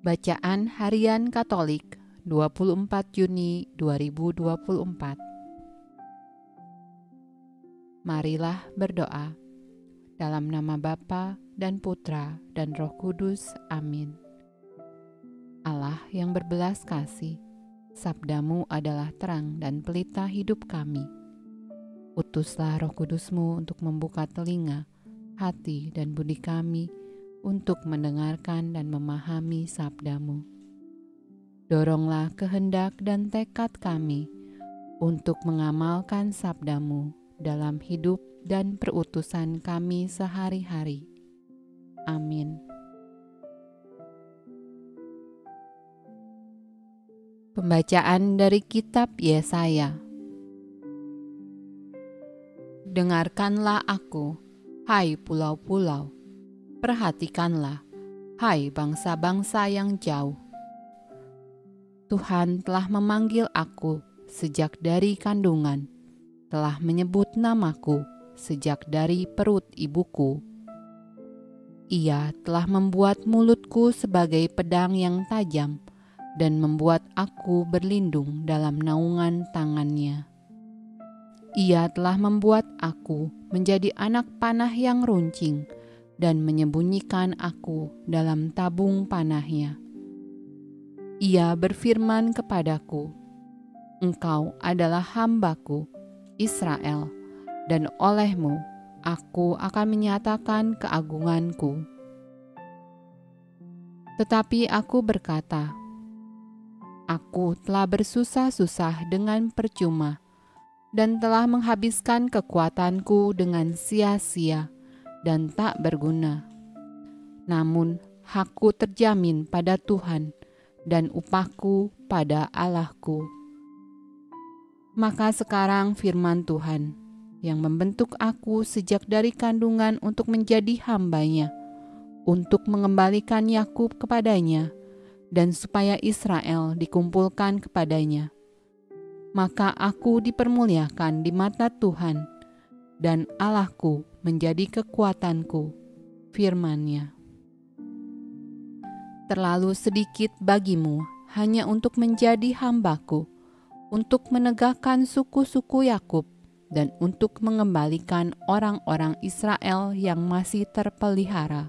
Bacaan Harian Katolik 24 Juni 2024. Marilah berdoa. Dalam nama Bapa dan Putra dan Roh Kudus. Amin. Allah yang berbelas kasih, sabdamu adalah terang dan pelita hidup kami. Utuslah Roh Kudusmu untuk membuka telinga, hati dan budi kami untuk mendengarkan dan memahami sabdamu. Doronglah kehendak dan tekad kami untuk mengamalkan sabdamu dalam hidup dan perutusan kami sehari-hari. Amin. Pembacaan dari Kitab Yesaya. Dengarkanlah aku, hai pulau-pulau. Perhatikanlah, hai bangsa-bangsa yang jauh. Tuhan telah memanggil aku sejak dari kandungan, telah menyebut namaku sejak dari perut ibuku. Ia telah membuat mulutku sebagai pedang yang tajam dan membuat aku berlindung dalam naungan tangannya. Ia telah membuat aku menjadi anak panah yang runcing dan menyembunyikan aku dalam tabung panahnya. Ia berfirman kepadaku, "Engkau adalah hambaku, Israel, dan olehmu aku akan menyatakan keagunganku." Tetapi aku berkata, "Aku telah bersusah-susah dengan percuma, dan telah menghabiskan kekuatanku dengan sia-sia dan tak berguna. Namun hakku terjamin pada Tuhan dan upahku pada Allahku." Maka sekarang firman Tuhan yang membentuk aku sejak dari kandungan untuk menjadi hambanya, untuk mengembalikan Yakub kepadanya, dan supaya Israel dikumpulkan kepadanya. Maka aku dipermuliakan di mata Tuhan, dan Allahku menjadi kekuatanku, firman-Nya. Terlalu sedikit bagimu hanya untuk menjadi hambaku, untuk menegakkan suku-suku Yakub, dan untuk mengembalikan orang-orang Israel yang masih terpelihara.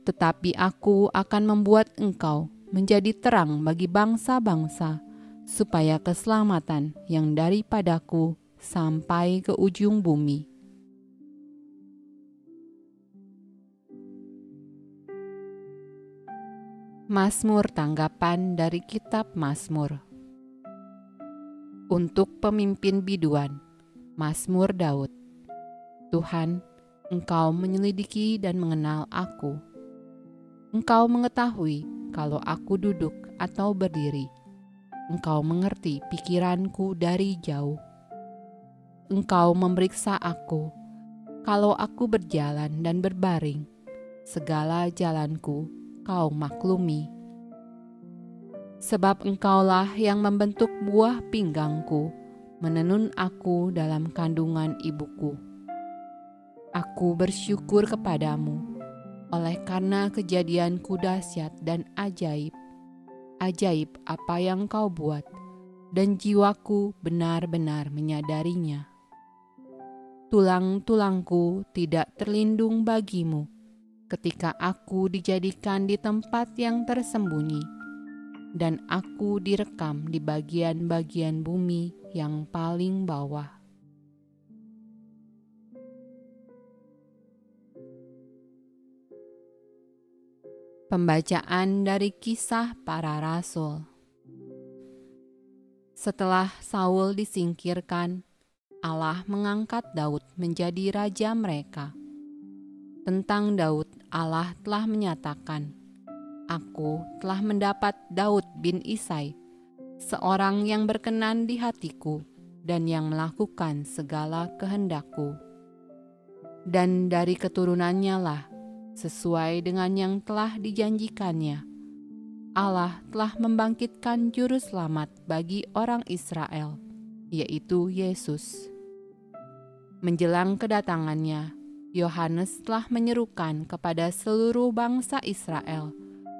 Tetapi aku akan membuat engkau menjadi terang bagi bangsa-bangsa, supaya keselamatan yang daripadaku sampai ke ujung bumi. Mazmur tanggapan dari Kitab Mazmur. Untuk pemimpin biduan, Mazmur Daud. Tuhan, Engkau menyelidiki dan mengenal aku. Engkau mengetahui kalau aku duduk atau berdiri. Engkau mengerti pikiranku dari jauh. Engkau memeriksa aku, kalau aku berjalan dan berbaring, segala jalanku Kau maklumi. Sebab Engkaulah yang membentuk buah pinggangku, menenun aku dalam kandungan ibuku. Aku bersyukur kepadamu, oleh karena kejadianku dahsyat dan ajaib. Ajaib apa yang Kau buat, dan jiwaku benar-benar menyadarinya. Tulang-tulangku tidak terlindung bagimu, ketika aku dijadikan di tempat yang tersembunyi, dan aku direkam di bagian-bagian bumi yang paling bawah. Pembacaan dari Kisah Para Rasul. Setelah Saul disingkirkan, Allah mengangkat Daud menjadi raja mereka. Tentang Daud, Allah telah menyatakan, "Aku telah mendapat Daud bin Isai, seorang yang berkenan di hatiku dan yang melakukan segala kehendakku. Dan dari keturunannya lah, sesuai dengan yang telah dijanjikannya, Allah telah membangkitkan juru selamat bagi orang Israel, yaitu Yesus." Menjelang kedatangannya, Yohanes telah menyerukan kepada seluruh bangsa Israel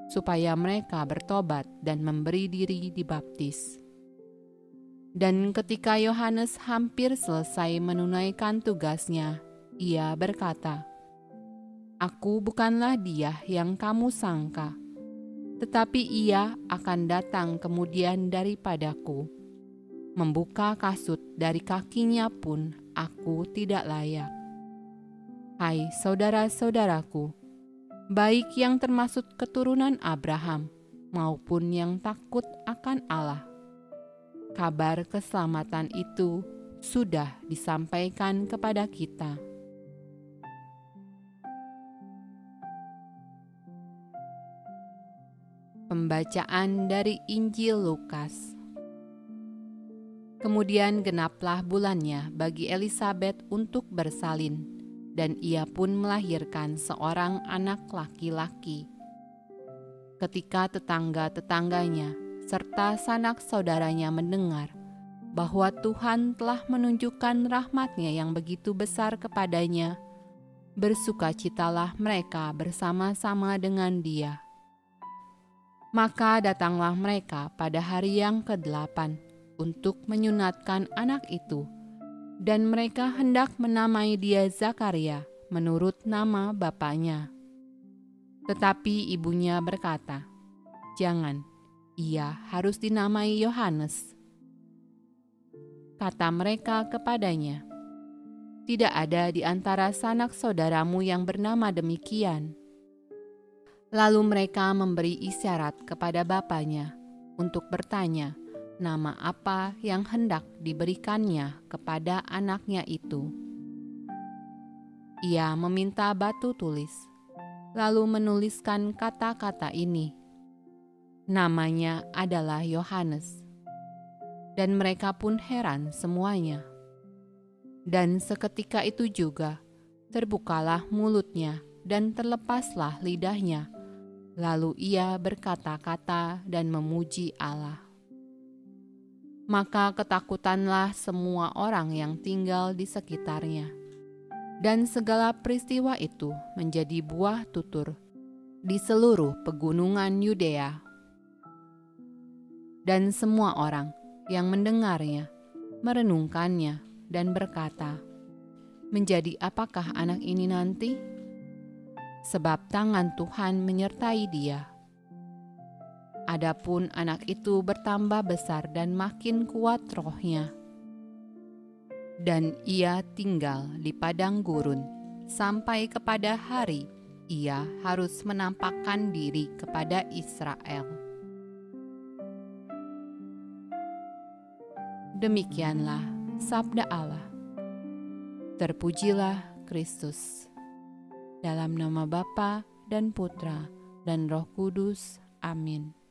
supaya mereka bertobat dan memberi diri dibaptis. Dan ketika Yohanes hampir selesai menunaikan tugasnya, ia berkata, "Aku bukanlah Dia yang kamu sangka, tetapi Ia akan datang kemudian daripadaku. Membuka kasut dari kakinya pun aku tidak layak." Hai saudara-saudaraku, baik yang termasuk keturunan Abraham maupun yang takut akan Allah, kabar keselamatan itu sudah disampaikan kepada kita. Pembacaan dari Injil Lukas. Kemudian genaplah bulannya bagi Elisabet untuk bersalin, dan ia pun melahirkan seorang anak laki-laki. Ketika tetangga-tetangganya serta sanak saudaranya mendengar bahwa Tuhan telah menunjukkan rahmat-Nya yang begitu besar kepadanya, bersukacitalah mereka bersama-sama dengan dia. Maka datanglah mereka pada hari yang ke-8 untuk menyunatkan anak itu, dan mereka hendak menamai dia Zakaria menurut nama bapaknya. Tetapi ibunya berkata, "Jangan, ia harus dinamai Yohanes." Kata mereka kepadanya, "Tidak ada di antara sanak saudaramu yang bernama demikian." Lalu mereka memberi isyarat kepada bapaknya untuk bertanya nama apa yang hendak diberikannya kepada anaknya itu. Ia meminta batu tulis, lalu menuliskan kata-kata ini, "Namanya adalah Yohanes." Dan mereka pun heran semuanya. Dan seketika itu juga terbukalah mulutnya dan terlepaslah lidahnya. Lalu ia berkata-kata dan memuji Allah. Maka ketakutanlah semua orang yang tinggal di sekitarnya. Dan segala peristiwa itu menjadi buah tutur di seluruh pegunungan Yudea. Dan semua orang yang mendengarnya merenungkannya dan berkata, "Menjadi apakah anak ini nanti?" Sebab tangan Tuhan menyertai dia. Adapun anak itu bertambah besar dan makin kuat rohnya. Dan ia tinggal di padang gurun sampai kepada hari ia harus menampakkan diri kepada Israel. Demikianlah sabda Allah. Terpujilah Kristus. Dalam nama Bapa dan Putra dan Roh Kudus. Amin.